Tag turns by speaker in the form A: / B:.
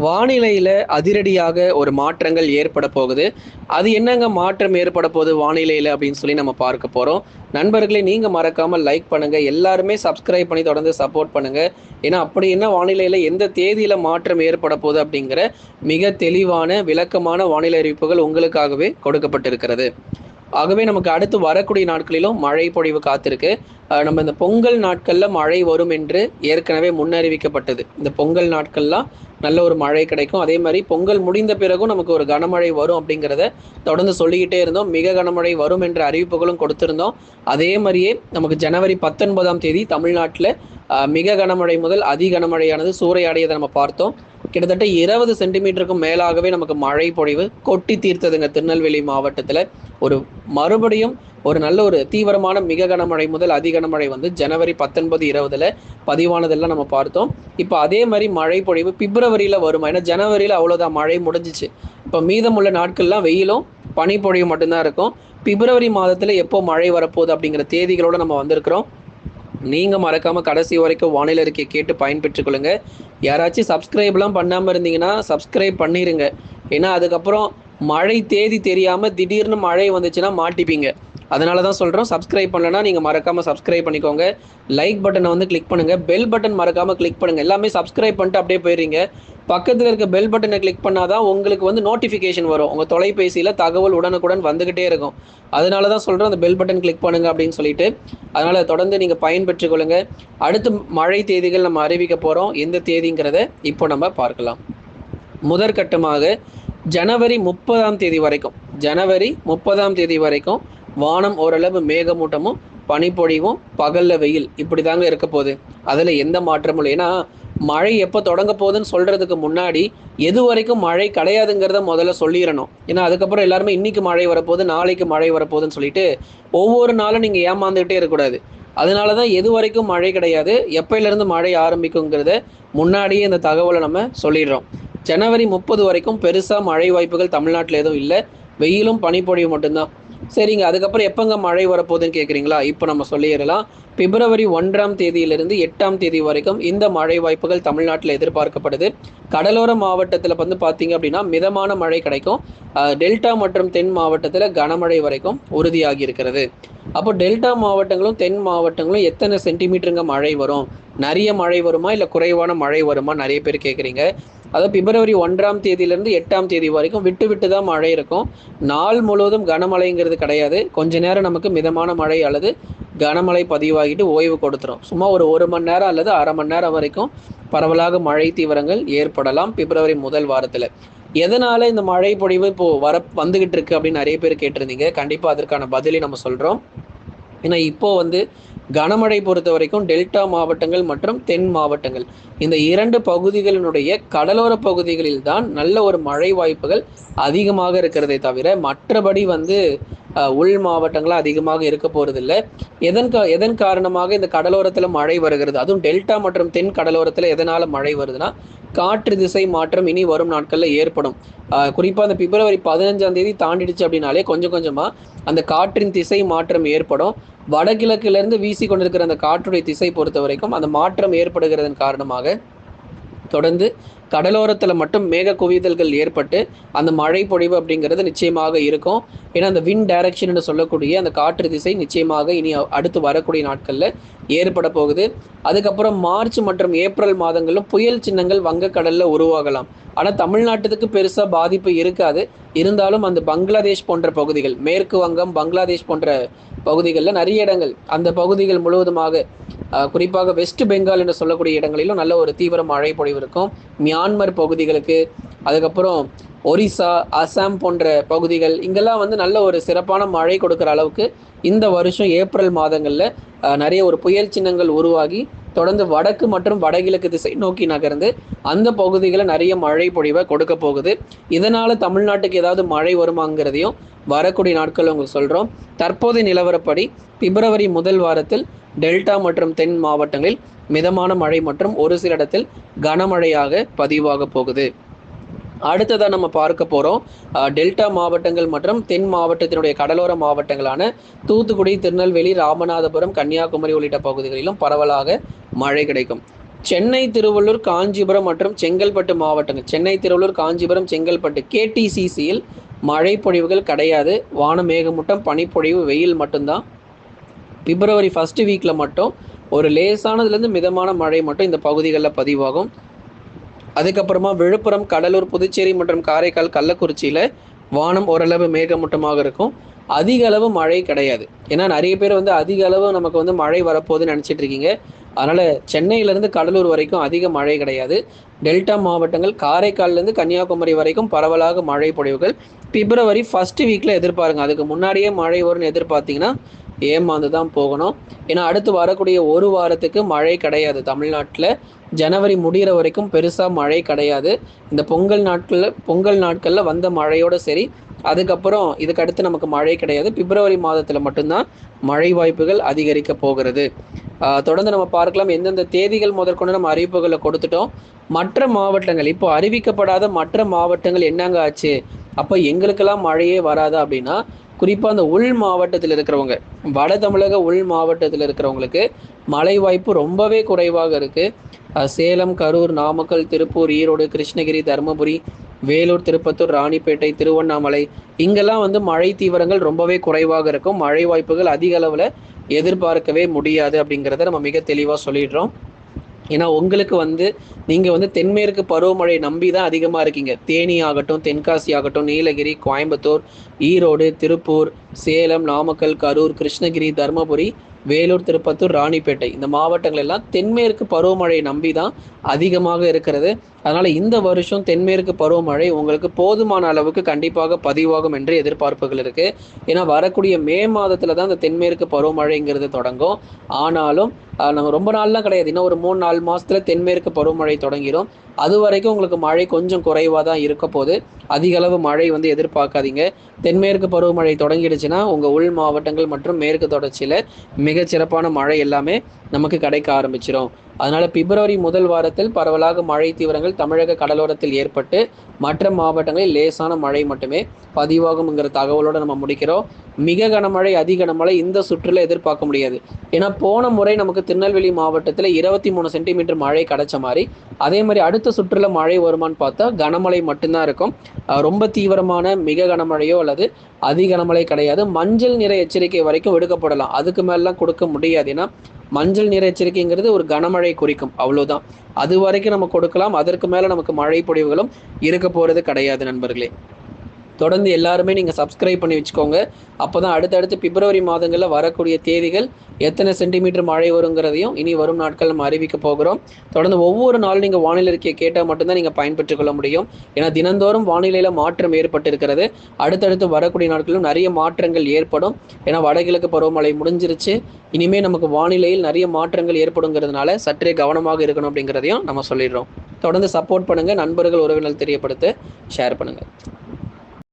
A: வானிலையில அதிரடியாக ஒரு மாற்றங்கள் ஏற்பட போகுது. அது என்னங்க மாற்றம் ஏற்பட போகுது வானிலையில அப்படின்னு சொல்லி நம்ம பார்க்க போறோம். நண்பர்களே நீங்க மறக்காம லைக் பண்ணுங்க. எல்லாருமே சப்ஸ்கிரைப் பண்ணி தொடர்ந்து சப்போர்ட் பண்ணுங்க. ஏன்னா அப்படி என்ன வானிலையில எந்த தேதியில மாற்றம் ஏற்பட போகுது அப்படிங்கிற மிக தெளிவான, விளக்கமான வானிலை அறிவிப்புகள் உங்களுக்காகவே கொடுக்கப்பட்டிருக்கிறது. ஆகவே நமக்கு அடுத்து வரக்கூடிய நாட்களிலும் மழை பொழிவு காத்திருக்கு. நம்ம இந்த பொங்கல் நாட்கள்ல மழை வரும் என்று ஏற்கனவே முன்னறிவிக்கப்பட்டது. இந்த பொங்கல் நாட்கள்லாம் நல்ல ஒரு மழை கிடைக்கும். அதே மாரி பொங்கல் முடிந்த பிறகும் நமக்கு ஒரு கனமழை வரும் அப்படிங்கிறத தொடர்ந்து சொல்லிக்கிட்டே இருந்தோம். மிக கனமழை வரும் என்ற அறிவிப்புகளும் கொடுத்திருந்தோம். அதே மாரியே நமக்கு ஜனவரி 19ஆம் தேதி தமிழ்நாட்டுல மிக கனமழை முதல் அதி கனமழையானது சூறையாடியதை நம்ம பார்த்தோம். கிட்டத்தட்ட 20 சென்டிமீட்டருக்கும் மேலாகவே நமக்கு மழை பொழிவு கொட்டி தீர்த்ததுங்க திருநெல்வேலி மாவட்டத்துல. ஒரு மறுபடியும் ஒரு நல்ல ஒரு தீவிரமான மிக கனமழை முதல் அதி கனமழை வந்து ஜனவரி 19, 20ல பதிவானதெல்லாம் நம்ம பார்த்தோம். இப்போ அதே மாதிரி மழை பொழிவு பிப்ரவரியில வருமா? ஏன்னா ஜனவரியில அவ்வளோதான் மழை முடிஞ்சிச்சு. இப்போ மீதமுள்ள நாட்கள்லாம் வெயிலும் பனிப்பொழிவு மட்டும்தான் இருக்கும். பிப்ரவரி மாதத்துல எப்போ மழை வரப்போகுது அப்படிங்கிற தேதிகளோட நம்ம வந்திருக்கிறோம். நீங்க மறக்காம கடைசி வரைக்கும் வானிலை அறிக்கையை கேட்டு பயன்பெற்றுக் கொள்ளுங்க. யாராச்சும் சப்ஸ்கிரைப்லாம் பண்ணாம இருந்தீங்கன்னா சப்ஸ்கிரைப் பண்ணிருங்க. ஏன்னா அதுக்கப்புறம் மழை தேதி தெரியாம திடீர்னு மழை வந்துச்சுன்னா மாட்டிப்பீங்க. அதனால தான் சொல்றோம், சப்ஸ்கிரைப் பண்ணலன்னா நீங்க மறக்காம சப்ஸ்கிரைப் பண்ணிக்கோங்க. லைக் பட்டனை வந்து கிளிக் பண்ணுங்க. பெல் பட்டன் மறக்காம கிளிக் பண்ணுங்க. எல்லாமே சப்ஸ்கிரைப் பண்ணிட்டு அப்படியே போயிடுறீங்க. பக்கத்துல இருக்க பெல் பட்டனை கிளிக் பண்ணாதான் உங்களுக்கு வந்து நோட்டிஃபிகேஷன் வரும். உங்க தொலைபேசியில தகவல் உடனுக்குடன் வந்துகிட்டே இருக்கும். அதனால தான் சொல்றோம், அந்த பெல் பட்டன் கிளிக் பண்ணுங்க அப்படின்னு சொல்லிட்டு. அதனால தொடர்ந்து நீங்க பயன்பெற்றுக் கொள்ளுங்க. அடுத்து மழை தேதிகள் நம்ம அறிவிக்க போறோம். எந்த தேதிங்கிறத இப்போ நம்ம பார்க்கலாம். முதற்கட்டமாக ஜனவரி 30ஆம் தேதி வரைக்கும் வானம் ஓரளவு மேகமூட்டமும் பனிப்பொழிவும் பகல்ல வெயில் இப்படி தாங்க இருக்க போகுது. அதுல எந்த மாற்றமும் இல்லை. ஏன்னா மழை எப்போ தொடங்க போகுதுன்னு சொல்றதுக்கு முன்னாடி எது வரைக்கும் மழை கிடையாதுங்கிறத முதல்ல சொல்லிடணும். ஏன்னா அதுக்கப்புறம் எல்லாருமே இன்னைக்கு மழை வரப்போகுது, நாளைக்கு மழை வரப்போகுதுன்னு சொல்லிட்டு ஒவ்வொரு நாளும் நீங்க ஏமாந்துகிட்டே இருக்கக்கூடாது. அதனாலதான் எது வரைக்கும் மழை கிடையாது, எப்பயிலிருந்து மழை ஆரம்பிக்குங்கிறத முன்னாடியே இந்த தகவலை நம்ம சொல்லிடுறோம். ஜனவரி 30 வரைக்கும் பெருசா மழை வாய்ப்புகள் தமிழ்நாட்டில் எதுவும் இல்லை. வெயிலும் பனிப்பொழிவு மட்டும்தான். சரிங்க, அதுக்கப்புறம் எப்பங்க மழை வரப்போகுதுன்னு கேட்குறீங்களா? இப்போ நம்ம சொல்லிடலாம். பிப்ரவரி 1ஆம் தேதியிலிருந்து 8ஆம் தேதி வரைக்கும் இந்த மழை வாய்ப்புகள் தமிழ்நாட்டில் எதிர்பார்க்கப்படுது. கடலோர மாவட்டத்தில் வந்து பார்த்தீங்க அப்படின்னா மிதமான மழை கிடைக்கும். டெல்டா மற்றும் தென் மாவட்டத்தில் கனமழை வரைக்கும் உறுதியாகி இருக்கிறது. அப்போ டெல்டா மாவட்டங்களும் தென் மாவட்டங்களும் எத்தனை சென்டிமீட்டருங்க மழை வரும்? நிறைய மழை வருமா இல்லை குறைவான மழை வருமா? நிறைய பேர் கேட்குறீங்க. அதாவது பிப்ரவரி 1ஆம் தேதியிலிருந்து 8ஆம் தேதி வரைக்கும் விட்டு விட்டு தான் மழை இருக்கும். நாள் முழுவதும் கனமழைங்கிறது கிடையாது. கொஞ்ச நேரம் நமக்கு மிதமான மழை அல்லது கனமழை பதிவாகிட்டு ஓய்வு கொடுத்துரும். சும்மா ஒரு மணி நேரம் அல்லது அரை மணி நேரம் வரைக்கும் பரவலாக மழை தீவிரங்கள் ஏற்படலாம் பிப்ரவரி முதல் வாரத்தில். எதனால இந்த மழை பொழிவு இப்போ வந்துகிட்டு இருக்கு அப்படின்னு நிறைய பேர் கேட்டிருந்தீங்க. கண்டிப்பாக அதற்கான பதிலை நம்ம சொல்கிறோம். ஏன்னா இப்போ வந்து கனமழை பொறுத்த வரைக்கும் டெல்டா மாவட்டங்கள் மற்றும் தென் மாவட்டங்கள் இந்த இரண்டு பகுதிகளினுடைய கடலோர பகுதிகளில் தான் நல்ல ஒரு மழை வாய்ப்புகள் அதிகமாக இருக்கிறதே தவிர மற்றபடி வந்து உள் மாவட்டங்களாக அதிகமாக இருக்க போறதில்லை. எதன் காரணமாக இந்த கடலோரத்தில் மழை வருகிறது, அதுவும் டெல்டா மற்றும் தென் கடலோரத்தில் எதனால மழை வருதுன்னா காற்று திசை மாற்றம் இனி வரும் நாட்களில் ஏற்படும். குறிப்பாக அந்த பிப்ரவரி 15ஆம் தேதி தாண்டிடுச்சு அப்படின்னாலே கொஞ்சம் கொஞ்சமாக அந்த காற்றின் திசை மாற்றம் ஏற்படும். வடகிழக்கிலிருந்து வீசி கொண்டிருக்கிற அந்த காற்றுடைய திசை பொறுத்த வரைக்கும் அந்த மாற்றம் ஏற்படுகிறதன் காரணமாக தொடர்ந்து கடலோரத்தில் மட்டும் மேக குவிதல்கள் ஏற்பட்டு அந்த மழை பொழிவு அப்படிங்கிறது நிச்சயமாக இருக்கும். ஏன்னா அந்த விண்ட் டைரக்ஷன் சொல்லக்கூடிய அந்த காற்று திசை நிச்சயமாக இனி அடுத்து வரக்கூடிய நாட்களில் ஏற்பட போகுது. அதுக்கப்புறம் மார்ச் மற்றும் ஏப்ரல் மாதங்களும் புயல் சின்னங்கள் வங்கக்கடலில் உருவாகலாம். ஆனால் தமிழ்நாட்டுக்கு பெருசாக பாதிப்பு இருக்காது. இருந்தாலும் அந்த பங்களாதேஷ் போன்ற பகுதிகள், மேற்கு வங்கம், பங்களாதேஷ் போன்ற பகுதிகளில் நிறைய இடங்கள், அந்த பகுதிகள் முழுவதுமாக குறிப்பாக வெஸ்ட் பெங்கால் என்று சொல்லக்கூடிய இடங்களிலும் நல்ல ஒரு தீவிர மழை பொழிவு இருக்கும். மியான்மர் பகுதிகளுக்கு, அதுக்கப்புறம் ஒரிசா, அசாம் போன்ற பகுதிகள் இங்கெல்லாம் வந்து நல்ல ஒரு சிறப்பான மழை கொடுக்குற அளவுக்கு இந்த வருஷம் ஏப்ரல் மாதங்களில் நிறைய ஒரு புயல் சின்னங்கள் உருவாகி தொடர்ந்து வடக்கு மற்றும் வடகிழக்கு திசை நோக்கி நகர்ந்து அந்த பகுதிகளில் நிறைய மழை பொழிவை கொடுக்க போகுது. இதனால தமிழ்நாட்டுக்கு ஏதாவது மழை வருமாங்கிறதையும் வரக்கூடிய நாட்கள் உங்களுக்கு சொல்கிறோம். தற்போதைய நிலவரப்படி பிப்ரவரி முதல் வாரத்தில் டெல்டா மற்றும் தென் மாவட்டங்களில் மிதமான மழை மற்றும் ஒரு சில இடத்தில் கனமழையாக பதிவாக போகுது. அடுத்ததாக நம்ம பார்க்க போகிறோம் டெல்டா மாவட்டங்கள் மற்றும் தென் மாவட்டத்தினுடைய கடலோர மாவட்டங்களான தூத்துக்குடி, திருநெல்வேலி, ராமநாதபுரம், கன்னியாகுமரி உள்ளிட்ட பகுதிகளிலும் பரவலாக மழை கிடைக்கும். சென்னை, திருவள்ளூர், காஞ்சிபுரம் மற்றும் செங்கல்பட்டு மாவட்டங்கள், சென்னை, திருவள்ளூர், காஞ்சிபுரம், செங்கல்பட்டு கேடிசிசியில் மழை பொழிவுகள் கிடையாது. வானம் மேகமூட்டம், பனிப்பொழிவு, வெயில் மட்டும்தான். பிப்ரவரி ஃபர்ஸ்ட் வீக்கில் மட்டும் ஒரு லேசானதுலேருந்து மிதமான மழை மட்டும் இந்த பகுதிகளில் பதிவாகும். அதுக்கப்புறமா விழுப்புரம், கடலூர், புதுச்சேரி மற்றும் காரைக்கால், கள்ளக்குறிச்சியில் வானம் ஓரளவு மேகமூட்டமாக இருக்கும். அதிக அளவு மழை கிடையாது. ஏன்னா நிறைய பேர் வந்து அதிக அளவு நமக்கு வந்து மழை வரப்போகுதுன்னு நினச்சிட்டு இருக்கீங்க. அதனால் சென்னையிலேருந்து கடலூர் வரைக்கும் அதிக மழை கிடையாது. டெல்டா மாவட்டங்கள் காரைக்கால்லேருந்து கன்னியாகுமரி வரைக்கும் பரவலாக மழை பொழிவுகள் பிப்ரவரி ஃபர்ஸ்ட் வீக்கில் எதிர்பாருங்க. அதுக்கு முன்னாடியே மழை வரும்னு எதிர்பார்த்தீங்கன்னா ஏமாந்து தான் போகணும். ஏன்னா அடுத்து வரக்கூடிய ஒரு வாரத்துக்கு மழை கிடையாது தமிழ்நாட்டில். ஜனவரி முடிகிற வரைக்கும் பெருசாக மழை கிடையாது. இந்த பொங்கல் நாட்களில் வந்த மழையோடு சரி, அதுக்கப்புறம் இதுக்கடுத்து நமக்கு மழை கிடையாது. பிப்ரவரி மாதத்தில் மட்டும்தான் மழை வாய்ப்புகள் அதிகரிக்க போகிறது. தொடர்ந்து நம்ம பார்க்கலாம். எந்தெந்த தேதிகள் முதற்கொண்டு நம்ம அறிவிப்புகளை கொடுத்துட்டோம். மற்ற மாவட்டங்கள், இப்போ அறிவிக்கப்படாத மற்ற மாவட்டங்கள் என்னங்க ஆச்சு, அப்போ எங்களுக்கெல்லாம் மழையே வராதா அப்படின்னா, குறிப்பாக அந்த உள் மாவட்டத்தில் இருக்கிறவங்க, வட தமிழக உள் மாவட்டத்தில் இருக்கிறவங்களுக்கு மழை வாய்ப்பு ரொம்பவே குறைவாக இருக்குது. சேலம், கரூர், நாமக்கல், திருப்பூர், ஈரோடு, கிருஷ்ணகிரி, தருமபுரி, வேலூர், திருப்பத்தூர், ராணிப்பேட்டை, திருவண்ணாமலை, இங்கெல்லாம் வந்து மழை தீவிரங்கள் ரொம்பவே குறைவாக இருக்கும். மழை வாய்ப்புகள் அதிக அளவில் எதிர்பார்க்கவே முடியாது அப்படிங்கிறத நம்ம மிக தெளிவாக சொல்லிடுறோம். ஏன்னா உங்களுக்கு வந்து நீங்கள் வந்து தென்மேற்கு பருவமழை நம்பி தான் அதிகமாக இருக்கீங்க. தேனி ஆகட்டும், தென்காசி ஆகட்டும், நீலகிரி, கோயம்புத்தூர், ஈரோடு, திருப்பூர், சேலம், நாமக்கல், கரூர், கிருஷ்ணகிரி, தருமபுரி, வேலூர், திருப்பத்தூர், ராணிப்பேட்டை, இந்த மாவட்டங்கள் எல்லாம் தென்மேற்கு பருவமழை நம்பி தான் அதிகமாக இருக்கிறது. அதனால் இந்த வருஷம் தென்மேற்கு பருவமழை உங்களுக்கு போதுமான அளவுக்கு கண்டிப்பாக பதிவாகும் என்று எதிர்பார்ப்புகள் இருக்குது. ஏன்னா வரக்கூடிய மே மாதத்தில் தான் இந்த தென்மேற்கு பருவமழைங்கிறது தொடங்கும். ஆனாலும் நம்ம ரொம்ப நாள்லாம் கிடையாது, இன்னும் ஒரு 3-4 மாதத்தில் தென்மேற்கு பருவமழை தொடங்கிடும். அது வரைக்கும் உங்களுக்கு மழை கொஞ்சம் குறைவாக தான் இருக்க போது. அதிக அளவு மழை வந்து எதிர்பார்க்காதீங்க. தென்மேற்கு பருவமழை தொடங்கிடுச்சுன்னா உங்கள் உள் மாவட்டங்கள் மற்றும் மேற்கு தொடர்ச்சியில் மிகச்சிறப்பான மழை எல்லாமே நமக்கு கிடைக்க ஆரம்பிச்சிடும். அதனால் பிப்ரவரி முதல் வாரத்தில் பரவலாக மழை தீவிரங்கள் தமிழக கடலோரத்தில் ஏற்பட்டு மற்ற மாவட்டங்களில் லேசான மழை மட்டுமே பதிவாகும்ங்கிற தகவலோடு நம்ம முடிக்கிறோம். மிக கனமழை, அதி கனமழை இந்த சுற்றுல எதிர்பார்க்க முடியாது. ஏன்னா போன முறை நமக்கு திருநெல்வேலி மாவட்டத்தில் 23 சென்டிமீட்டர் மழை கிடைச்ச மாதிரி, அதே மாதிரி அடுத்த சுற்றுல மழை வருமானு பார்த்தா கனமழை மட்டும்தான் இருக்கும். ரொம்ப தீவிரமான மிக கனமழையோ அல்லது அதி கனமழை கிடையாது. மஞ்சள் நிற எச்சரிக்கை வரைக்கும் விடுக்கப்படலாம், அதுக்கு மேலாம் கொடுக்க முடியாது. ஏன்னா மஞ்சள் நிற எச்சரிக்கைங்கிறது ஒரு கனமழை குறிக்கும், அவ்வளோதான். அது வரைக்கும் நம்ம கொடுக்கலாம், அதற்கு மேலே நமக்கு மழை பொழிவுகளும் இருக்க போகிறது கிடையாது நண்பர்களே. தொடர்ந்து எல்லாருமே நீங்கள் சப்ஸ்கிரைப் பண்ணி வச்சுக்கோங்க. அப்போ தான் அடுத்தடுத்து பிப்ரவரி மாதங்களில் வரக்கூடிய தேதிகள் எத்தனை சென்டிமீட்டர் மழை வருங்கிறதையும் இனி வரும் நாட்கள் நம்ம அறிவிக்க போகிறோம். தொடர்ந்து ஒவ்வொரு நாளும் நீங்கள் வானிலை அறிக்கையை கேட்டால் மட்டும்தான் நீங்கள் பயன்பெற்றுக் கொள்ள முடியும். ஏன்னா தினந்தோறும் வானிலையில் மாற்றம் ஏற்பட்டு இருக்கிறது. அடுத்தடுத்து வரக்கூடிய நாட்களிலும் நிறைய மாற்றங்கள் ஏற்படும். ஏன்னா வடகிழக்கு பருவமழை முடிஞ்சிருச்சு. இனிமேல் நமக்கு வானிலையில் நிறைய மாற்றங்கள் ஏற்படுங்கிறதுனால சற்றே கவனமாக இருக்கணும் அப்படிங்கிறதையும் நம்ம சொல்லிடுறோம். தொடர்ந்து சப்போர்ட் பண்ணுங்கள். நண்பர்கள், உறவினர்கள் தெரியப்படுத்த ஷேர் பண்ணுங்கள்.